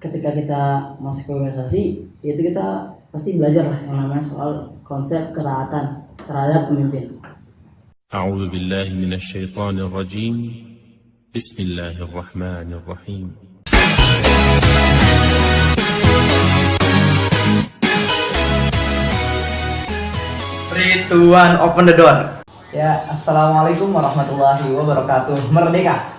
ketika kita masuk ke organisasi itu kita pasti belajar lah yang namanya soal konsep ketaatan terhadap pemimpin. أعوذ بالله من الشيطان الرجيم بسم الله الرحمن الرحيم 3, 2, 1, open the door. Ya, assalamualaikum warahmatullahi wabarakatuh. Merdeka.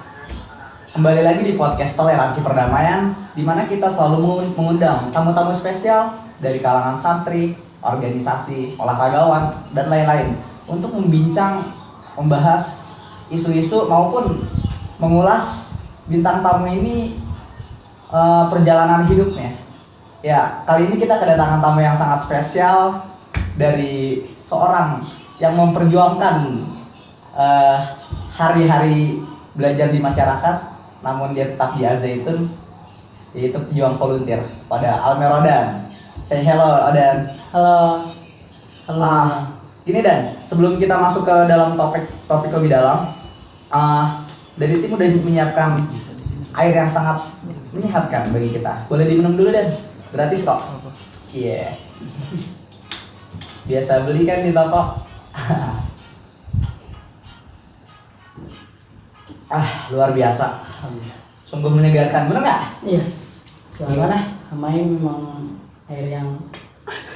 Kembali lagi di podcast Toleransi Perdamaian, di mana kita selalu mengundang tamu-tamu spesial dari kalangan santri, organisasi, olahragawan, dan lain-lain untuk membincang, membahas isu-isu maupun mengulas bintang tamu ini perjalanan hidupnya. Ya, kali ini kita kedatangan tamu yang sangat spesial dari seorang yang memperjuangkan hari-hari belajar di masyarakat, namun dia tetap di Al-Zaitun, yaitu pejuang volunteer pada Almerodan. Say hello, Odan. Halo. Gini Dan, sebelum kita masuk ke dalam topik lebih dalam, dari tim udah menyiapkan air yang sangat menyehatkan bagi kita. Boleh diminum dulu Dan, gratis kok. Cie. Biasa beli kan di toko. Luar biasa. Sungguh menyegarkan, bener nggak? Yes. Gimana? Main memang air yang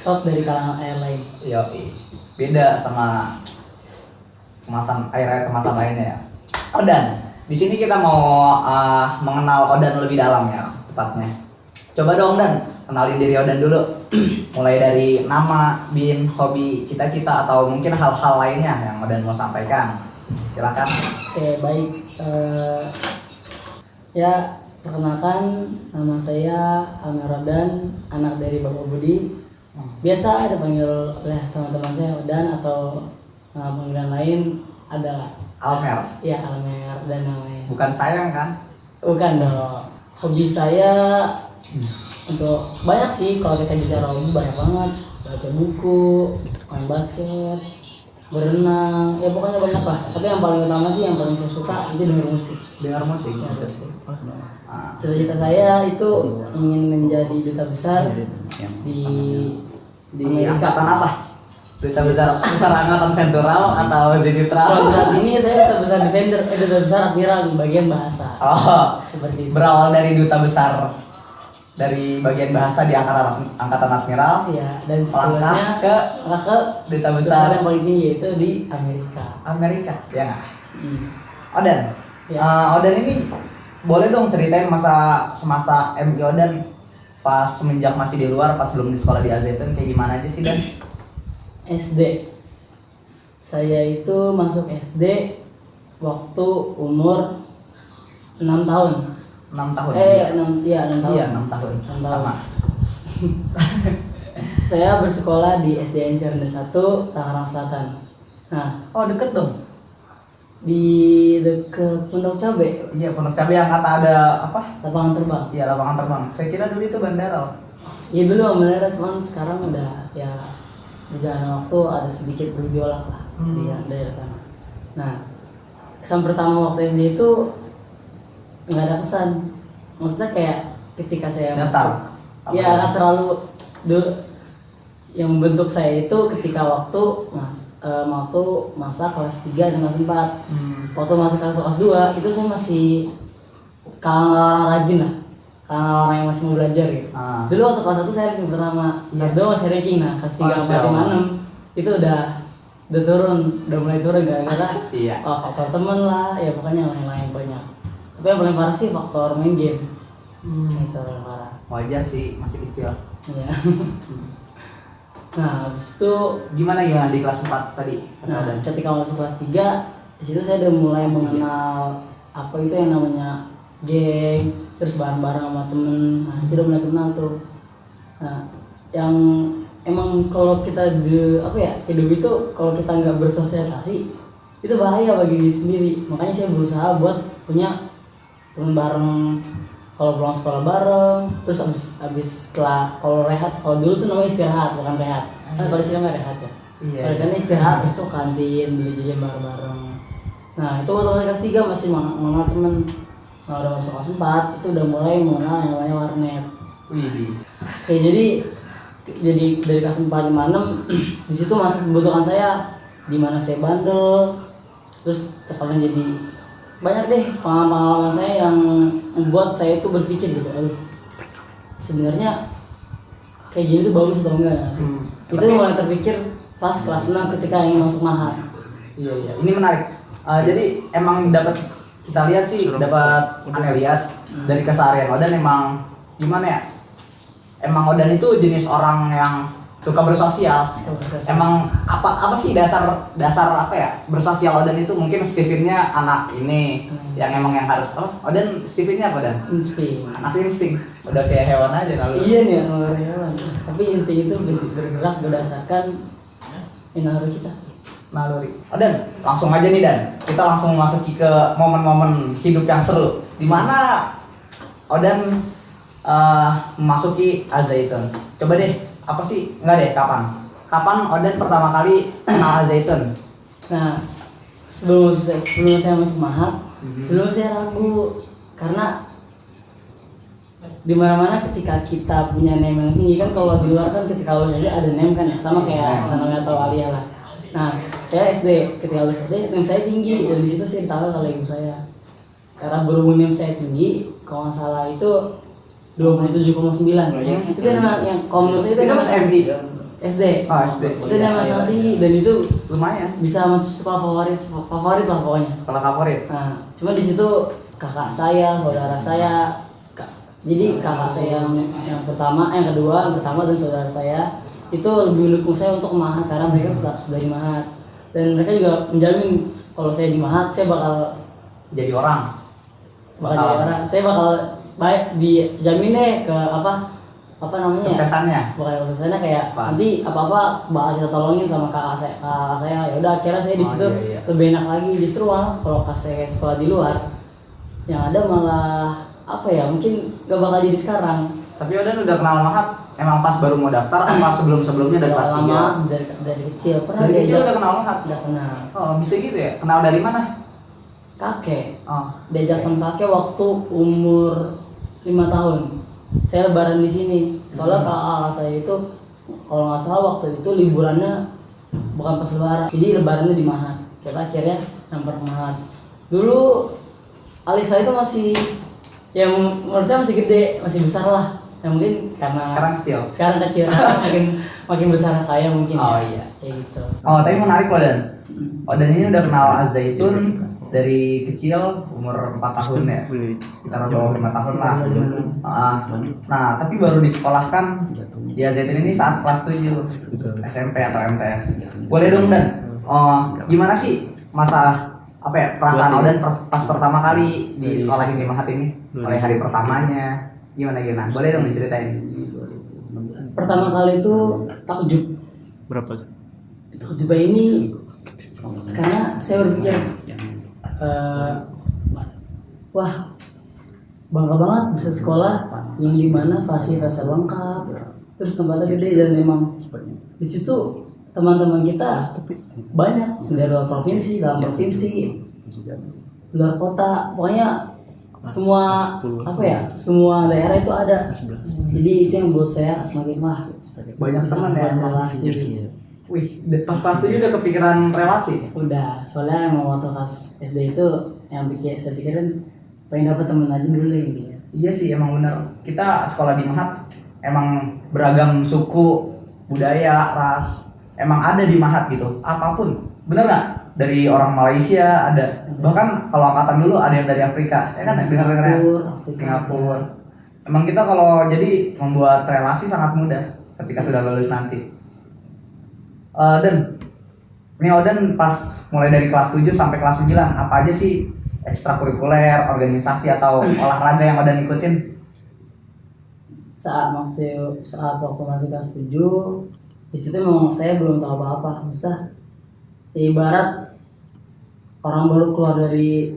top dari kalangan air lain. Yoi. Beda sama air kemasan lainnya ya. Odan. Di sini kita mau mengenal Odan lebih dalam ya, tepatnya. Coba dong Dan, kenalin diri Odan dulu. Mulai dari nama, bin, hobi, cita-cita, atau mungkin hal-hal lainnya yang Odan mau sampaikan. Silakan. Oke, baik. Ya, perkenalkan nama saya Almerodan, anak dari Bapak Budi. Biasa ada panggil oleh teman-teman saya Odan, atau nama panggilan lain adalah Almer. ya Almer dan namanya. Bukan sayang kan? Bukan dong. Hobi saya untuk banyak sih, kalau kita bicara hobi banyak banget. Baca buku, main basket, berenang, ya pokoknya banyak lah. Tapi yang paling utama sih, yang paling saya suka itu dengar musik. Dengar musik. Ya, musik. Cita-cita saya itu ingin menjadi duta besar di angkatan apa? Duta besar angkatan Ventural atau Zenitral? Kalau saat ini saya duta besar duta besar admiral di bagian bahasa. Seperti itu. Berawal dari duta besar dari bagian bahasa di angkatan admiral. Iya, dan seterusnya ke duta besar yang paling tinggi yaitu di Amerika. Ya nggak? Odan. Ya. Odan ini boleh dong ceritain semasa MI Odan pas semenjak masih di luar, pas belum di sekolah di Al-Zaitun, kayak gimana aja sih Dan? SD. Saya itu masuk SD waktu umur 6 tahun. 6 tahun. 6 tahun. Iya, 6 tahun. Sama. Saya bersekolah di SDN Cirende 1, Tangerang Selatan. Nah, Deket dong. di dekat Pondok Cabe. Iya, Pondok Cabe yang kata ada apa? Lapangan terbang. Iya, lapangan terbang. Saya kira dulu itu bandara. Ya dulu bandara, cuman sekarang udah ya berjalan waktu ada sedikit bergejolak lah di daerah sana. Nah, kesan pertama waktu SD itu nggak ada kesan. Maksudnya kayak ketika saya masuk, ya nggak terlalu yang membentuk saya itu ketika waktu masa kelas 3 dan kelas 4. Waktu masa kelas 2 itu saya masih kalangan orang rajin lah, kalangan orang yang masih mau belajar gitu. Dulu waktu kelas 1 saya ranking pertama, kelas 2 masih ranking, nah kelas 3, 4, 5, 6 itu udah mulai turun gara-gara faktor temen lah, ya pokoknya lain-lain banyak. Tapi yang paling parah sih faktor main game. Itu paling parah. Wajar sih, masih kecil. Iya. Nah, habis itu Gimana di kelas 4 tadi? nah, ketika masuk kelas 3, di situ saya udah mulai mengenal apa itu yang namanya geng, terus bareng-bareng sama temen. Nah, itu udah mulai kenal tuh. Nah, yang emang kalau kita hidup itu kalau kita nggak bersosialisasi itu bahaya bagi diri sendiri. Makanya saya berusaha buat punya teman bareng, kalau pulang sekolah bareng, terus abis setelah kalau rehat, kalau dulu tuh namanya istirahat bukan rehat. Kan kalau sini nggak rehat ya. Kalau sana istirahat terus tuh kantin beli jajan bareng-bareng. Nah itu waktu kelas 3 masih mengenal temen. Nah udah masuk kelas 4 itu udah mulai mengenal yang namanya warnet. Wih. Jadi dari kelas 4 5 6 di situ masih membutuhkan saya, di mana saya bandel, terus terkadang jadi banyak deh pengalaman saya yang membuat saya itu berpikir gitu, aduh sebenarnya kayak gini tuh bagus atau enggak ya sih? Itu mulai terpikir pas kelas 6 ketika ingin masuk mahar. Iya, ini menarik. Jadi emang dapat kita lihat sih, dapat aneh lihat dari keseharian Odan emang gimana ya? Emang Odan itu jenis orang yang suka bersosial. Emang apa sih dasar apa ya bersosial Odan itu? Mungkin Stevennya anak ini yang emang yang harus. Odan Stevennya apa Dan? Insting. Anak insting. Udah kayak hewan aja lalu. Iya nih, hewan. Tapi insting itu bergerak berdasarkan naluri kita. Naluri. Dan langsung aja nih Dan. Kita langsung masuki ke momen-momen hidup yang seru. Di mana Odan memasuki Al-Zaitun. Coba deh, apa sih? Enggak deh, kapan Odan pertama kali kenal Al-Zaitun? Nah, sebelum saya masuk mahad, sebelum saya ragu karena di mana-mana ketika kita punya name yang tinggi kan, kalau di luar kan ketika lulus SD ada name kan ya, sama kayak Sananga atau Alia lah. Nah, saya SD, ketika lulus SD name saya tinggi dan di situ saya ditaruh oleh ibu saya. Karena berhubung name saya tinggi, kalau nggak salah itu 27,9. Itu kan yang kalau menurut saya itu Mas MI. SD. SD. Itu nama sangat tinggi dan itu Lumayan. bisa masuk sekolah favorit lah pokoknya. Sekolah favorit. Nah, cuma di situ kakak saya, saudara saya, jadi kakak saya yang pertama, yang kedua, yang pertama dan saudara saya itu lebih mendukung saya untuk mahad karena mereka sudah di mahad dan mereka juga menjamin kalau saya di mahad saya bakal Jadi orang. jadi orang, saya bakal baik dijamin deh ke apa namanya Suksesannya. bukan suksesannya kayak nanti apa bakal kita tolongin sama kakak saya. Ya udah akhirnya saya di situ lebih enak lagi, justru malah kalau kakak saya sekolah di luar yang ada malah apa ya, mungkin gak bakal jadi sekarang. Tapi Odan udah kenal mahad emang pas baru mau daftar apa sebelum-sebelumnya dari kelas 3? Dari kecil pernah Dari kecil udah kenal mahad? udah kenal. Oh, bisa gitu ya? Kenal dari mana? Kakek. Oh, Diajak sama kakek waktu umur 5 tahun. Saya lebaran di sini. Soalnya kakak saya itu kalau nggak salah waktu itu liburannya bukan pas lebaran. Jadi lebarannya di Mahad. Kita akhirnya nyamper ke Mahad. Dulu alis saya itu masih ya menurut saya masih gede, masih besar lah. Ya mungkin karena sekarang kecil karena makin besar saya mungkin. Oh ya. iya. Kayak gitu. Oh, tapi menarik loh Dan. Odan ini udah kenal Al-Zaitun dari kecil, umur 4 tahun ya, sekitar 5 tahun lah. Nah, tapi baru disekolahkan di Al-Zaitun ini saat kelas 7 SMP atau MTS. Boleh dong Dan, gimana sih masa apa ya perasaan Odan pas pertama kali di sekolah ini Mahad ini, mulai hari pertamanya gimana? Boleh dong diceritain. Pertama kali itu takjub. Berapa? Takjub ini karena saya berpikir wah bangga banget bisa sekolah yang dimana fasilitasnya lengkap, terus tempatnya gede dan memang di situ teman-teman kita banyak dari luar provinsi, dalam provinsi, luar kota, pokoknya semua semua daerah itu ada. Jadi itu yang buat saya semakin Banyak teman ya, relasi. Wih, pas kelas 7 udah kepikiran relasi? Udah, soalnya emang waktu kelas SD itu yang saya pikirin pengen dapat temen aja dulu ini. Iya sih, emang bener. Kita sekolah di Mahad emang beragam suku, budaya, ras, emang ada di Mahad gitu. Apapun, bener nggak? Dari orang Malaysia ada, bahkan kalau angkatan dulu ada yang dari Afrika, ya kan? Singapura. Emang kita kalau jadi membuat relasi sangat mudah ketika sudah lulus nanti. Dan ini Odan pas mulai dari kelas 7 sampai kelas 9 apa aja sih ekstrakurikuler, organisasi atau olahraga yang Odan ikutin? Saat waktu masih kelas 7 di situ memang saya belum tahu apa-apa. Maksudnya ya ibarat orang baru keluar dari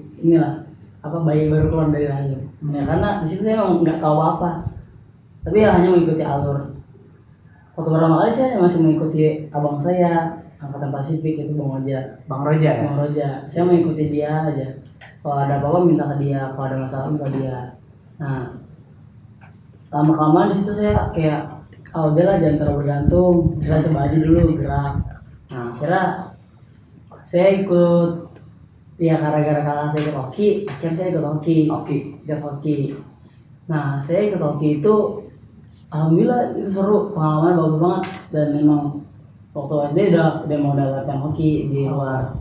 bayi baru keluar dari rahim. Ya, karena di situ saya memang nggak tahu apa. Tapi ya hanya mengikuti alur. Waktu pertama kali saya masih mengikuti abang saya angkatan Pasifik itu Bang Roja. Saya mengikuti dia aja. Kalau ada apa-apa minta ke dia, kalau ada masalah minta dia. Nah, lama kelamaan di situ saya kayak udahlah jangan terlalu bergantung, kita coba aja dulu gerak. Nah kira saya ikut ya gara-gara kakak saya ikut hoki, akhirnya saya ikut hoki. Nah saya ikut hoki itu alhamdulillah itu seru, pengalaman bagus banget, dan memang waktu SD udah mau latihan hoki di luar.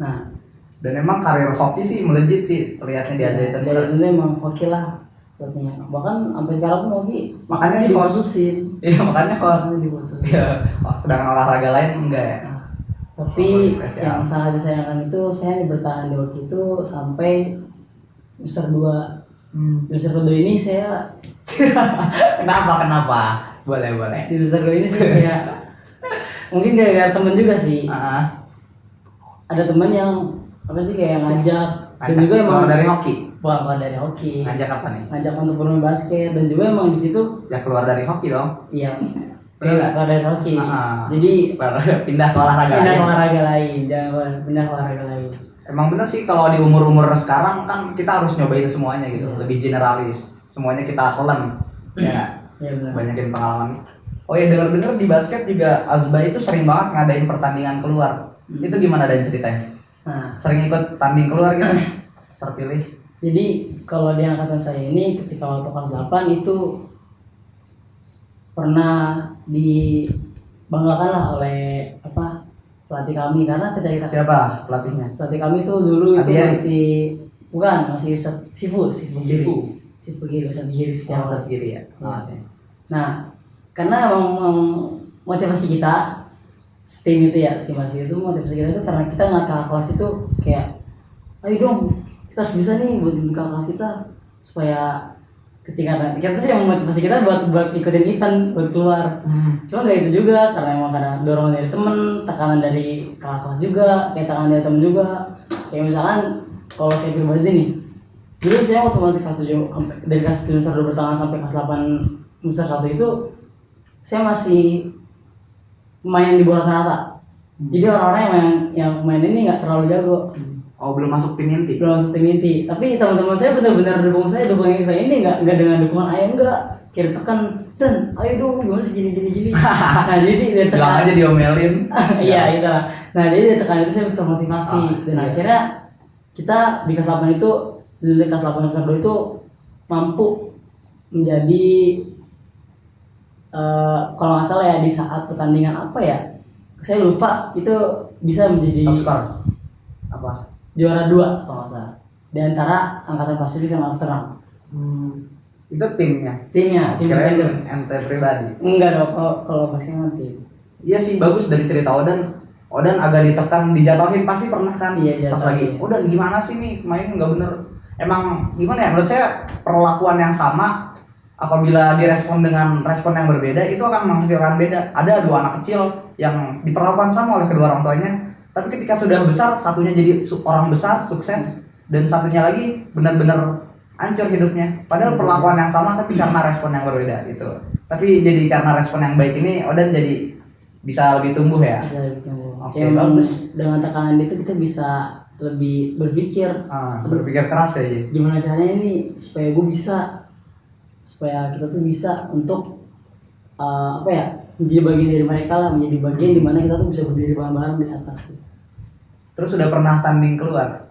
Nah Dan emang karir hoki sih melejit sih terlihatnya di Al-Zaitun. Itu emang hoki lah sepertinya, bahkan sampai sekarang pun hoki Makanya di diputusin. Iya makanya host. Diputusin. Iya. Sedangkan olahraga lain enggak ya. Nah, tapi yang sangat disayangkan itu saya bertahan di hoki itu sampai Mister 2. Mister 2 ini saya Kenapa? Boleh. di Mister 2 ini saya kayak mungkin gara-gara temen juga sih. Ada teman yang apa sih kayak ngajak, dan juga emang dari hoki. Bukan dari hoki. Ngajak apa nih? Ngajak untuk bermain basket, dan juga emang di situ Ya keluar dari hoki dong. iya. Keluar dari hoki. Jadi Pindah ke olahraga lain. Jangan pindah ke olahraga lain. Emang bener sih kalau di umur-umur sekarang kan kita harus nyobain semuanya gitu, lebih generalis. Semuanya kita telan. Ya. Iya benar. Banyakin pengalaman. Oh ya dengar-dengar di basket juga Azba itu sering banget ngadain pertandingan keluar. Itu gimana dan ceritanya? Nah, Sering ikut tanding keluar gitu? Terpilih? jadi kalau di angkatan saya ini ketika waktu kelas 8 itu pernah dibanggakan lah oleh pelatih kami, karena ketika kita Siapa pelatihnya? pelatih kami itu dulu itu Adian? masih Sifu Giri, Ustadz Giri Setiawan. Yang kiri ya? Nah, karena emang motivasi kita STEAM itu motivasi kita itu karena kita ngeliat kakak kelas itu kayak ayo dong kita harus bisa nih buat kakak kelas kita supaya ketika nanti kita sih yang motivasi kita buat ikutin event, buat keluar. Cuma nggak itu juga, karena dorongan dari temen, tekanan dari kakak kelas juga, kayak tekanan dari temen juga. Kayak misalkan kalau saya pribadi nih, dulu saya waktu masih kelas 7 dari kelas 7 bertahan sampai kelas 8 besar 1 itu saya masih main di bawah rata-rata. Jadi orang-orang yang main ini nggak terlalu jago. Oh belum masuk tim inti? Belum masuk tim inti. Tapi teman-teman saya benar-benar dukung saya ini nggak dengan dukungan ayah, enggak kira tekan dan ayo dong gimana sih gini. Nah jadi dia tekan. Bilang aja diomelin. Iya gitu lah. Nah jadi dia tekan itu saya termotivasi, dan akhirnya kita di kelas 8 itu di kelas 8 kelas 2 itu mampu menjadi kalau nggak salah ya di saat pertandingan saya lupa, itu bisa menjadi Top score apa? juara 2 kalau nggak salah di antara angkatan Pasifik sama Veteran. Itu tim Defender. ente pribadi. Enggak dong, kalau basket tim. Iya sih bagus dari cerita Odan agak ditekan, dijatuhin pasti pernah kan? Iya, Pas lagi Odan gimana sih nih main nggak bener. Emang gimana ya, menurut saya perlakuan yang sama apabila direspon dengan respon yang berbeda itu akan menghasilkan beda. Ada 2 anak kecil yang diperlakukan sama oleh kedua orang tuanya, tapi ketika sudah besar satunya jadi orang besar sukses dan satunya lagi benar-benar hancur hidupnya. Padahal perlakuan yang sama tapi karena respon yang berbeda gitu. Tapi jadi karena respon yang baik ini Odan jadi bisa lebih tumbuh ya. Bisa lebih tumbuh. Oke, bagus. Dengan tekanan itu kita bisa lebih berpikir. Berpikir keras ya. Gimana caranya ini supaya gue bisa, supaya kita tuh bisa untuk menjadi bagian dari mereka lah, menjadi bagian di mana kita tuh bisa berdiri bareng-bareng di atas. Terus udah pernah tanding keluar?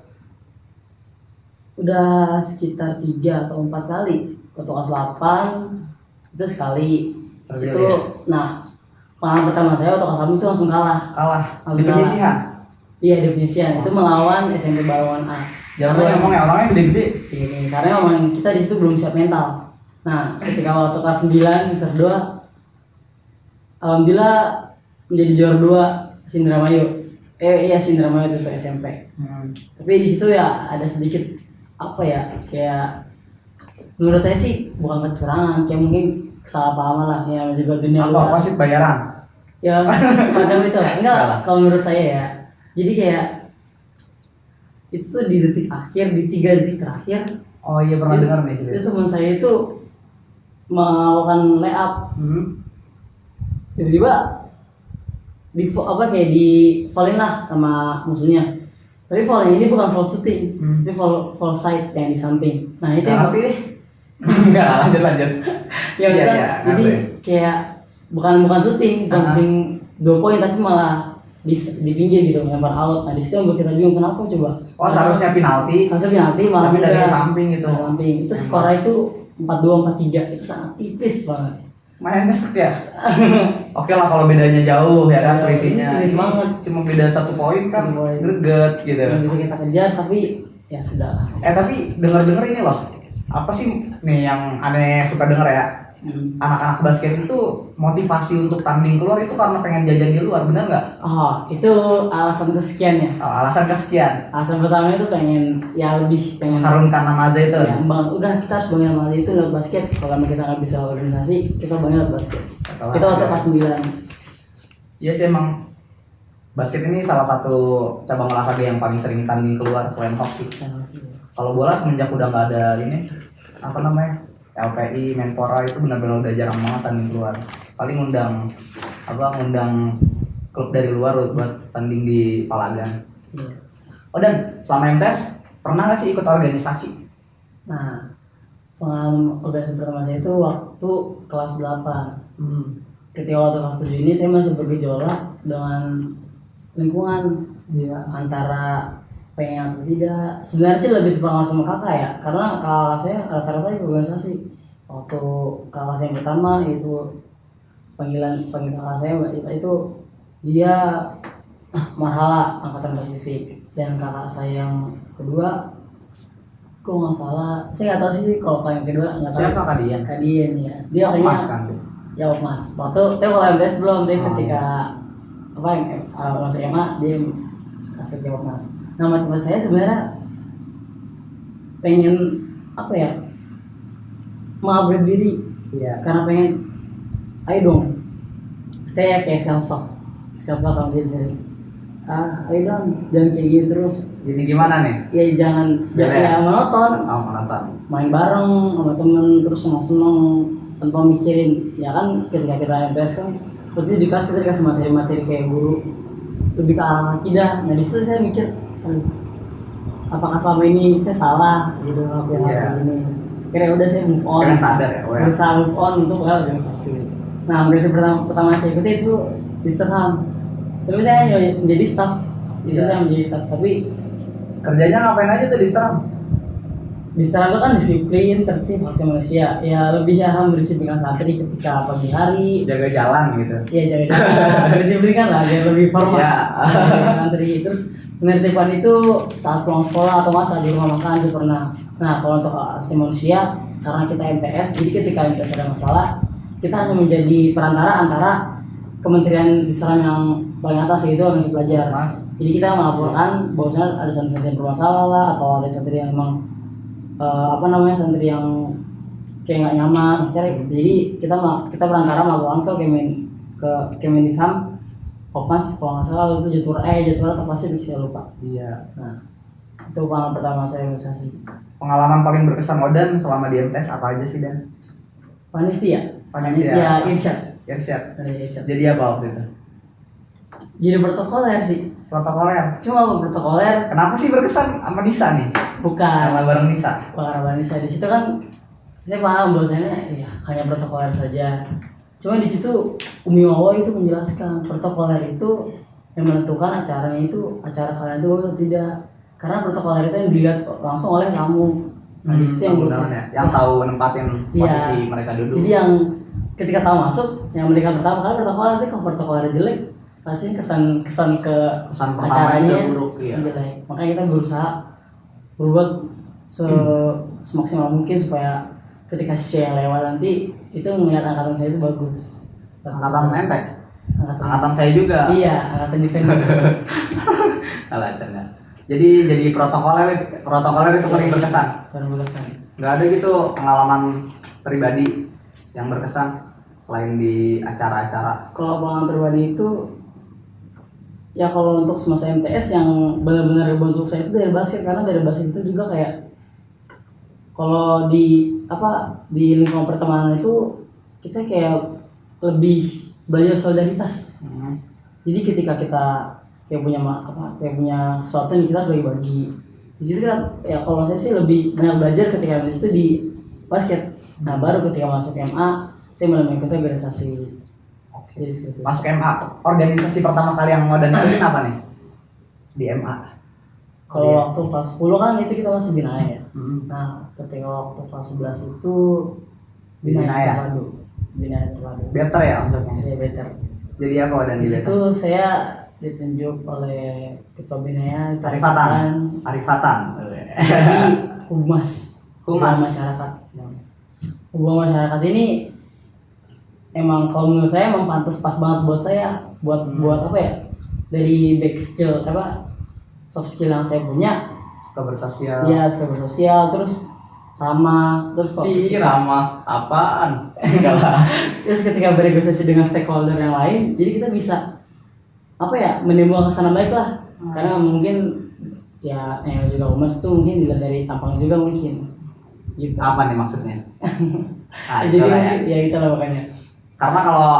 Udah sekitar 3 atau 4 kali. Waktu kelas 8 itu sekali. Itu ya? Nah, pengalaman pertama saya waktu kelas 8 itu langsung kalah. Di penyisihan? Iya, di penyisihan. Itu melawan SMP Balongan A. Jangan ngomong ya, orangnya gede-gede. Karena memang kita di situ belum siap mental. Nah, ketika waktu kelas 9 Mister 2 alhamdulillah menjadi juara 2 Sindramayu. Sindramayu itu SMP. Tapi di situ ya ada sedikit kayak menurut saya sih bukan kecurangan, kayak mungkin kesalahpahaman lah ya, juga dunia luar. Apa sih bayaran? Ya semacam itu lah. Enggak kalau menurut saya ya. Jadi kayak itu tuh di detik akhir, di 3 detik terakhir. Oh iya pernah dengar nih. Itu teman saya itu melakukan layup. Tiba-tiba kayak di foulin lah sama musuhnya. Tapi foul ini bukan foul shooting, tapi foul side yang di samping. Nah itu yang ngerti deh. Enggak, lanjut. Ya Iya, maksudnya, iya, jadi ngerti. kayak bukan syuting, syuting 2 poin tapi malah di pinggir gitu, lempar out. Nah di situ yang buat kita bingung kenapa coba. Oh, seharusnya penalti. Harusnya penalti malah Tapi dari enggak. samping gitu. Dari samping. Itu skornya itu 4-2 4-3, itu sangat tipis banget. Main nyesek ya. Oke lah kalau bedanya jauh ya kan Iya, selisihnya. tipis Ini banget. Cuma beda 1 poin kan, 1 poin. greget gitu. Yang bisa kita kejar tapi ya sudah lah. Tapi dengar-dengar ini loh. Apa sih nih yang aneh suka denger ya? Anak-anak basket itu motivasi untuk tanding keluar itu karena pengen jajan di luar, benar nggak? Oh, itu alasan kesekian ya. Oh, alasan kesekian. Alasan pertama itu pengen ya lebih pengen Harumkan nama aja itu. ya, udah kita harus bangga sama itu lewat basket. Kalau kita nggak bisa organisasi, kita bangga lewat basket. Kita waktu kelas 9. Iya sih emang basket ini salah satu cabang olahraga yang paling sering tanding keluar selain hoki. Kalau bola semenjak udah nggak ada ini apa namanya LPI, Menpora itu benar-benar udah jarang banget tanding keluar. Paling ngundang klub dari luar buat tanding di Palagan. Iya. Oh dan selama MTS pernah nggak sih ikut organisasi? Nah, pengalaman organisasi pertama saya itu waktu kelas 8. Ketika waktu kelas 7 ini saya masih bergejolak dengan lingkungan. Iya. Antara pengen atau tidak. Sebenarnya sih lebih terpengaruh sama kakak ya, karena kakak saya rata-rata di organisasi. Waktu kakak saya yang pertama itu panggil kakak saya itu dia Marhala angkatan Pasifik, dan kakak saya yang kedua kok nggak salah saya nggak tahu sih kalau yang kedua nggak tahu. Siapa Kadian? Kadian ya, dia kayaknya Mas kan. ya Mas. Waktu kalau MTS belum, tapi Oh, ketika apa yang masih SMA dia masih jawab Mas. Nah motivasi saya sebenarnya pengen apa ya, mengupgrade diri. Iya. Karena pengen ayo dong, saya kayak self talk sama diri sendiri. Ayo dong, jangan kayak gini terus. Jadi gimana nih? Ya jangan ya monoton, Oh, menonton. main bareng sama temen terus seneng tanpa mikirin. Ya kan ketika kita MTS kan pasti di kelas kita dikasih materi-materi kayak guru lebih ke arah akidah. Nah di situ saya mikir, aduh, apakah selama ini saya salah gitu ngelakuin hal kayak gini. Kira udah saya move on. Kira sadar ya, well. Berusaha move on untuk organisasi. Nah organisasi pertama saya ikuti itu di Sterham. Tapi saya hanya menjadi staff. Itu saya menjadi staff. Tapi Kerjanya ngapain aja tuh di Sterham? di Sterham itu kan disiplin, tertib, hak asasi manusia. Ya lebih arah mendisiplinkan santri ketika pagi hari. Jaga jalan gitu. Ya jaga disiplin kan lah, biar lebih formal. Ya. Santri. Terus penertiban itu saat pulang sekolah atau masa di rumah makan itu pernah. Nah kalau untuk hak asasi manusia, karena kita MTS, jadi ketika MTS ada masalah, kita hanya menjadi perantara antara kementerian di Sterham yang paling atas, yaitu organisasi pelajar. Mas. Jadi kita melaporkan bahwasanya ada santri yang bermasalah lah, atau ada santri yang memang santri yang kayak nggak nyaman. Jadi kita perantara melaporkan ke Kemenham, Kopmas kalau nggak salah itu jadwal atau pasti saya lupa. Iya. Nah itu pengalaman pertama saya organisasi. Pengalaman paling berkesan Odan selama di MTS apa aja sih Dan? Panitia Irsyad. Irsyad. Irsyad. Jadi apa waktu itu? Jadi protokoler sih. Protokoler. Cuma protokoler. Kenapa sih berkesan sama Nisa nih? Bukan. Sama bareng Nisa. Pengalaman saya di situ kan saya paham bahwasanya ya hanya protokoler saja. Cuma di situ Umi Wawa itu menjelaskan protokoler itu yang menentukan acaranya itu acara kalian itu atau tidak. Karena protokoler itu yang dilihat langsung oleh kamu. Nah di situ yang yang tahu nempatin posisi mereka duduk. Jadi yang ketika tahu masuk, yang mereka pertama kali protokoler itu kalau protokoler jelek pasti kesan ke Kesan pertama acaranya itu buruk, iya. jelek. Makanya kita berusaha berbuat semaksimal mungkin supaya ketika saya lewat nanti itu melihat angkatan saya itu bagus. Angkatan Mentek. Angkatan saya juga. Iya, angkatan defender. Alah canda. Jadi protokoler itu paling berkesan. Baru berkesan. Nggak ada gitu pengalaman pribadi yang berkesan selain di acara-acara. Kalau pengalaman pribadi itu ya kalau untuk semasa MTS yang benar-benar bentuk saya itu dari basket, karena dari basket itu juga kayak kalau di lingkungan pertemanan itu kita kayak lebih belajar solidaritas. Jadi ketika kita kayak punya sesuatu yang kita harus bagi-bagi. Di situ kan ya kalau saya sih lebih banyak belajar ketika itu di basket. Nah baru ketika masuk MA saya mulai mengikuti organisasi. Oke. Jadi seperti itu. Masuk MA, organisasi pertama kali yang Odan ikutin apa nih di MA? Kalau waktu kelas 10 kan itu kita masih binaya ya. Hmm. Nah ketika waktu kelas 11 itu Binaya. terpadu. Binaya terpadu. Better ya maksudnya. Ya better. Jadi apa Odan Di di situ Better? saya ditunjuk oleh ketua binaya Arifatan. Arifatan. jadi humas. Humas. Hubungan masyarakat. Hubungan masyarakat ini emang kalau menurut saya emang pantas pas banget buat saya buat apa ya, dari back skill apa soft skill yang saya punya. Suka bersosial. Iya, suka bersosial, terus ramah, terus Ramah apaan? Enggak lah. terus ketika bernegosiasi dengan stakeholder yang lain, jadi kita bisa apa ya, menimbulkan kesan baik lah. Karena mungkin ya yang juga humas tuh mungkin dilihat dari tampangnya juga mungkin gitu. Apa nih maksudnya? Nah, Jadi itulah ya. mungkin ya kita lah makanya. Karena kalau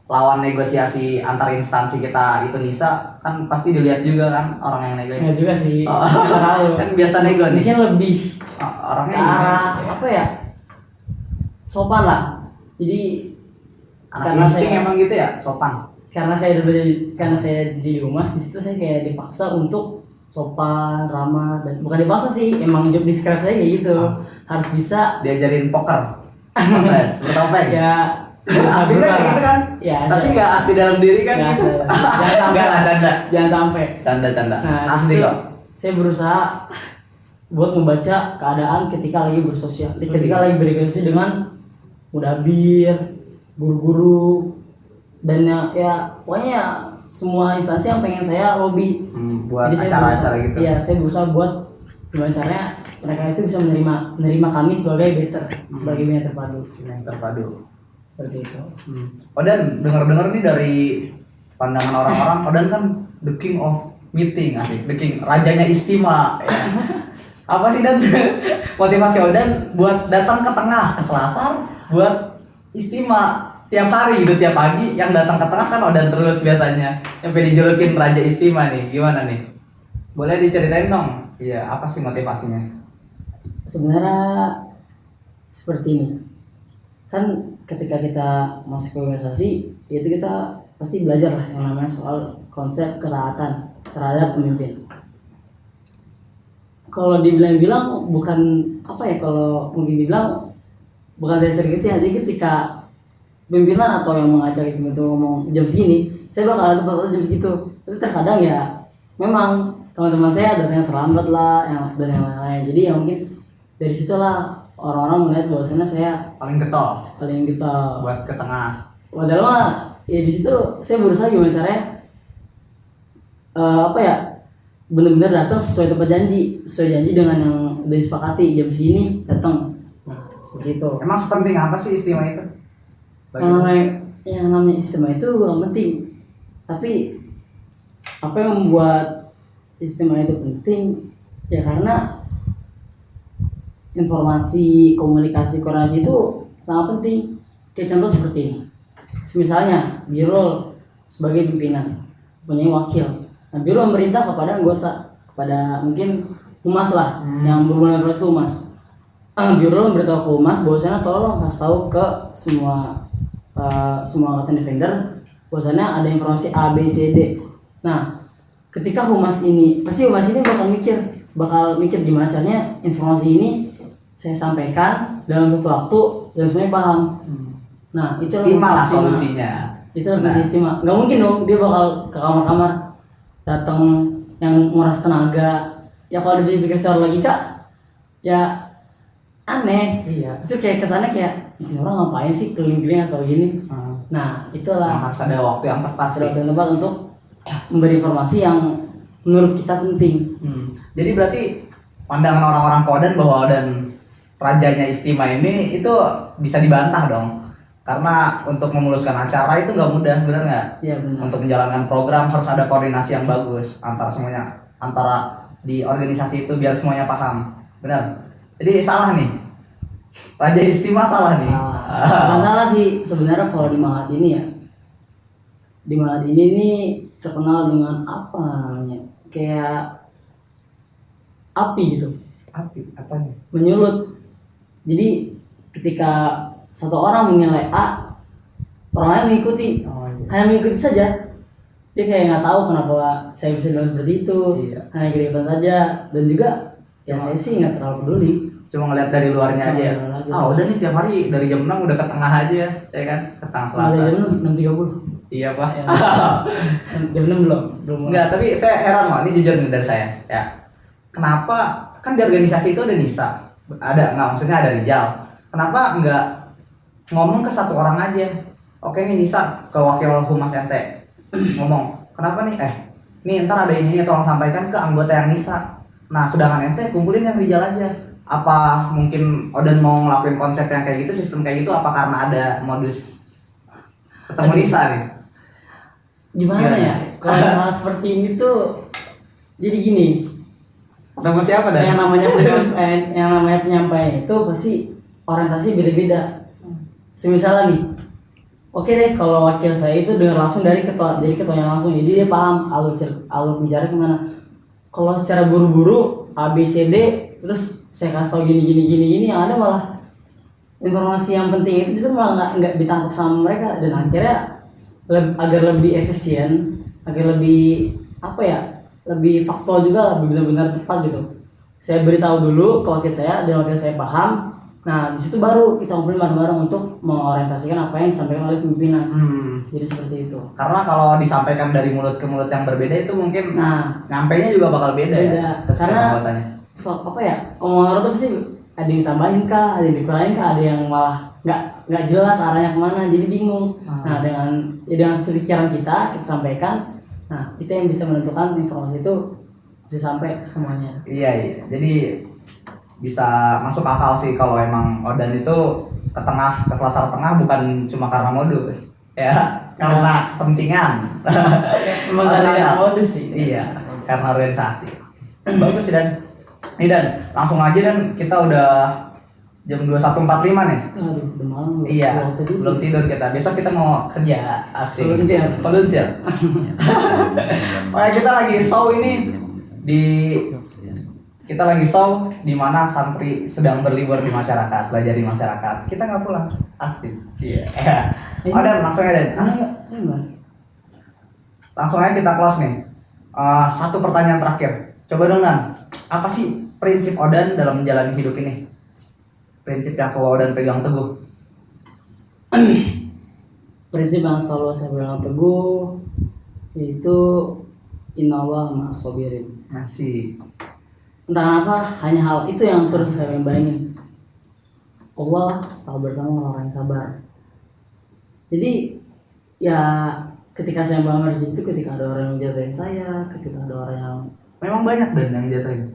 lawan negosiasi antar instansi kita itu Nisa, kan pasti dilihat juga kan orang yang nego. Enggak juga sih. Oh. Nggak tahu. Kan biasa nego nih. Mungkin lebih Orangnya ke arah apa ya, sopan lah. Jadi karena saya emang gitu ya, sopan. karena saya di humas, di situ saya kayak dipaksa untuk sopan, ramah, dan bukan dipaksa sih, emang job describe saya kayak gitu. Harus bisa Diajarin poker. Mas, bertopeng. ya Asli kan kayak gitu kan? Ya, Tapi nggak asli dalam diri kan? Nggak gitu. asli. Jangan sampai. Nggak lah, canda. Jangan sampai. Canda. Nah, Asli itu kok. saya berusaha buat membaca keadaan ketika lagi bersosial, ketika lagi bernegosiasi dengan mudabir, guru-guru, dan ya pokoknya semua instansi yang pengen saya lobby. Buat Jadi saya acara-acara berusaha- gitu. Iya, saya berusaha buat gimana caranya mereka itu bisa menerima kami sebagai better, sebagai binaya terpadu. Yang terpadu. Seperti itu. Odan, dengar-dengar nih dari pandangan orang-orang, Odan kan the king of meeting, asik, the king, rajanya istimewa. Apa sih Dan motivasi Odan buat datang ke tengah, ke Selasar, buat istimewa tiap hari gitu, tiap pagi yang datang ke tengah kan Odan terus biasanya. Sampai dijulukin raja istimewa nih, gimana nih? Boleh diceritain dong? Iya, apa sih motivasinya? Sebenarnya seperti ini. Kan ketika kita masuk ke organisasi, itu kita pasti belajar lah yang namanya soal konsep ketaatan terhadap pemimpin. Kalau dibilang bukan apa ya, kalau mungkin dibilang bukan saya sering gitu ya. Jadi ketika pimpinan atau yang mengajak istimewa itu ngomong jam segini, saya bakal ada tempat jam segitu. Tapi terkadang ya memang teman-teman saya datangnya terlambat lah, dan yang lain-lain. Jadi ya mungkin dari situlah orang-orang melihat bahwasannya saya Paling getol paling kita. buat ke tengah. Padahal mah ya di situ saya berusaha gimana caranya apa ya, benar-benar datang sesuai janji dengan yang udah disepakati, jam segini datang. Nah seperti itu. Emang sepenting apa sih istimewa itu? Yang namanya istimewa itu bukan penting, tapi apa yang membuat istimewa itu penting ya karena informasi, komunikasi, koordinasi itu sangat penting. Kayak contoh seperti ini, misalnya biro sebagai pimpinan punya wakil, nah biro memerintah kepada anggota, kepada mungkin humas lah, yang berhubungan dengan humas. Biro memberitahu ke humas bahwasanya tolong kasih tahu ke semua angkatan defender bahwasanya ada informasi A, B, C, D. Nah ketika humas ini bakal mikir gimana caranya informasi ini saya sampaikan dalam satu waktu dan semuanya paham. Nah itu Istimewa lah solusinya. Itu lebih istimewa. Nggak mungkin dong dia bakal ke kamar-kamar datang yang nguras tenaga. Ya kalau dipikir secara logika ya aneh. Iya. Itu kayak kesannya kayak ini orang ngapain sih keliling-keliling asal gini. Nah itulah Harus ada waktu yang tepat sih. sudah tempat untuk memberi informasi yang menurut kita penting. Jadi berarti pandangan orang-orang Kodan bahwa Odan rajanya istimewa ini itu bisa dibantah dong. Karena untuk memuluskan acara itu nggak mudah, benar nggak? Iya benar. Untuk menjalankan program harus ada koordinasi yang bagus antara di organisasi itu biar semuanya paham, benar? Jadi salah nih, raja istimewa salah nih. Bukan salah sih sebenarnya kalau di Mahat ini ya. Di Mahat ini terkenal dengan apa namanya? Kayak api gitu. Apa nih? Menyulut. Jadi ketika satu orang menilai A, orang lain mengikuti, Oh, iya. hanya mengikuti saja. Dia kayak nggak tahu kenapa saya bisa bilang seperti itu, Iya. hanya ikut-ikutan saja. Dan juga ya saya sih nggak terlalu peduli. Cuma ngeliat dari luarnya Cuma aja. dari luar aja. Udah nih tiap hari dari jam 6 udah ke tengah aja ya kan, ke tengah Mulai Selasa. jam 6.30. Iya Pak. Ya. Jam 6 belum mulai. Enggak, tapi saya heran Pak, ini jujur nih dari saya ya. Kenapa kan di organisasi itu ada Nisa, ada nggak, maksudnya ada Rijal. Kenapa nggak ngomong ke satu orang aja? Oke nih Nisa, ke wakil humas NT ngomong, kenapa nih? Nih ntar ada ini tolong sampaikan ke anggota yang Nisa. Nah sedangkan NT kumpulin yang Rijal aja. Apa mungkin Odan mau ngelakuin konsep yang kayak gitu, sistem kayak gitu, apa karena ada modus ketemu Nisa nih? Gimana ya? Kalau hal seperti ini tuh jadi gini. Ketemu siapa Yang dan? namanya penyampaian itu pasti orientasi beda-beda. Semisal nih, oke deh kalau wakil saya itu dengar langsung dari ketuanya langsung, jadi dia paham alur bicara kemana. Kalau secara buru-buru A B C D terus saya kasih tau gini yang ada malah informasi yang penting itu justru malah nggak ditangkap sama mereka, dan akhirnya agar lebih efisien, agar lebih apa ya, lebih faktual juga, lebih benar-benar tepat gitu. Saya beritahu dulu ke wakil saya dan wakil saya paham. Nah, di situ baru kita ngobrol bareng-bareng untuk mengorientasikan apa yang disampaikan oleh pimpinan. Jadi seperti itu. Karena kalau disampaikan dari mulut ke mulut yang berbeda itu mungkin nyampainya juga bakal beda. Beda. Ya. Karena anggotanya. apa ya, omongan orang tuh pasti ada yang ditambahin kah, ada yang dikurangin kah, ada yang malah nggak jelas arahnya kemana, jadi bingung. Nah, dengan satu pikiran kita sampaikan. Nah, itu yang bisa menentukan informasi itu bisa sampai ke semuanya. Iya. Jadi bisa masuk akal sih kalau emang Odan itu ke tengah, ke Selasar Tengah bukan cuma karena modus, ya, karena kepentingan. Emang ada modus sih. Iya, karena organisasi. Bagus sih Dan. Nih Dan, langsung aja Dan, kita udah jam 21.45 nih. Aduh, udah malam. Iya, belum tidur kita. Besok kita mau kerja, asik. Volunteer. Kita lagi show ini kita lagi show di mana santri sedang berlibur di masyarakat, belajar di masyarakat. Kita nggak pulang, asik. Cie. Dan langsung aja Dan. Langsung aja kita close nih. Satu pertanyaan terakhir. Coba dong Dan, apa sih prinsip Odan dalam menjalani hidup ini? Prinsip yang selalu Odan pegang teguh. Prinsip yang selalu saya pegang teguh yaitu innallaha ma'as sabirin. Masih. Entah kenapa hanya hal itu yang terus saya bayangin. Allah selalu bersama orang yang sabar. Jadi ya ketika saya bangun di situ, ketika ada orang yang jatuhin saya, ketika ada orang yang Memang banyak Dan yang jatuhin.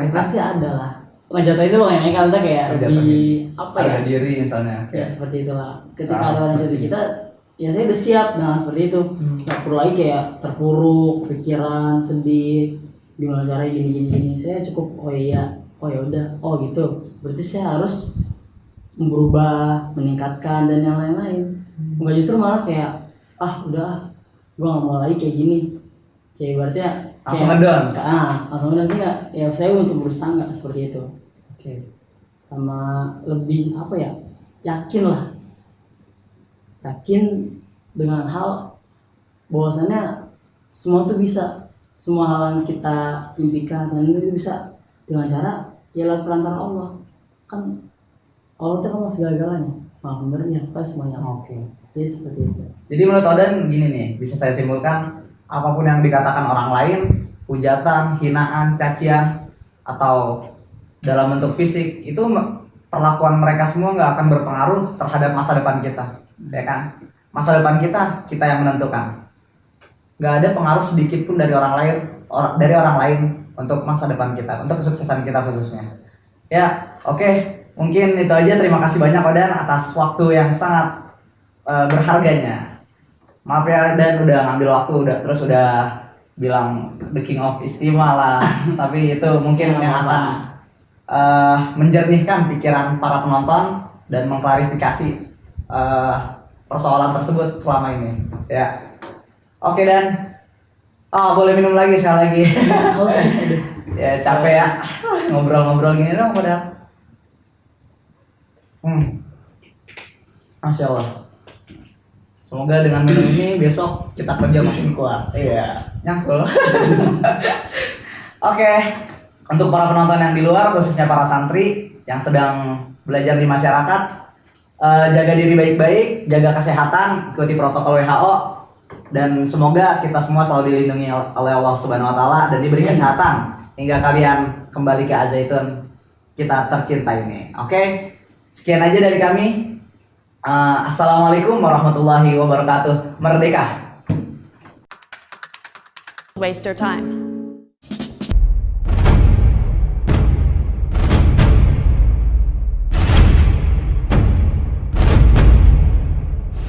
pasti ada lah. Ngejatuhin itu makanya kalau kita kayak lebih apa ya? Harga diri misalnya. Ya seperti itulah. Ketika ada orang jatuh kita, ya saya udah siap dengan seperti itu. Nggak perlu lagi kayak terpuruk, pikiran, sedih, gimana caranya gini. Saya cukup oh ya udah, oh gitu. Berarti saya harus berubah, meningkatkan dan yang lain-lain. Enggak, justru malah kayak udah, gua nggak mau lagi kayak gini. Kayak berarti ya Langsung ngedown. Langsung ngedown sih nggak? Ya saya untuk berusaha nggak seperti itu. Oke. Sama lebih apa ya, yakin dengan hal bahwasannya semua tuh bisa, semua hal yang kita impikan dan itu bisa dengan cara ya lewat perantara Allah. Kan Allah itu kan segala-galanya, maha pemberinya apa semuanya. Oke. Jadi seperti itu. Jadi menurut Odan gini nih, bisa saya simpulkan, apapun yang dikatakan orang lain, hujatan, hinaan, cacian, atau dalam bentuk fisik, itu perlakuan mereka semua nggak akan berpengaruh terhadap masa depan kita, ya kan? Masa depan kita yang menentukan. Nggak ada pengaruh sedikit pun dari orang lain untuk masa depan kita, untuk kesuksesan kita khususnya. Ya, oke. Mungkin itu aja. Terima kasih banyak Odan atas waktu yang sangat berharganya. Maaf ya Dan udah ngambil waktu, udah bilang the king of istimewa lah. Tapi itu mungkin yang akan menjernihkan pikiran para penonton dan mengklarifikasi persoalan tersebut selama ini. Ya, oke Dan. Boleh minum lagi sekali lagi. Ya capek ya ngobrol-ngobrol gini dong udah. Masya Allah. Semoga dengan minum ini besok kita kerja makin kuat. Iya, nyangkul. Oke, untuk para penonton yang di luar, khususnya para santri yang sedang belajar di masyarakat, jaga diri baik-baik, jaga kesehatan, ikuti protokol WHO, dan semoga kita semua selalu dilindungi oleh Allah Subhanahu Wa Taala dan diberi kesehatan hingga kalian kembali ke Al-Zaitun kita tercinta ini. Oke, sekian aja dari kami. Assalamualaikum warahmatullahi wabarakatuh. Merdeka. Waste your time.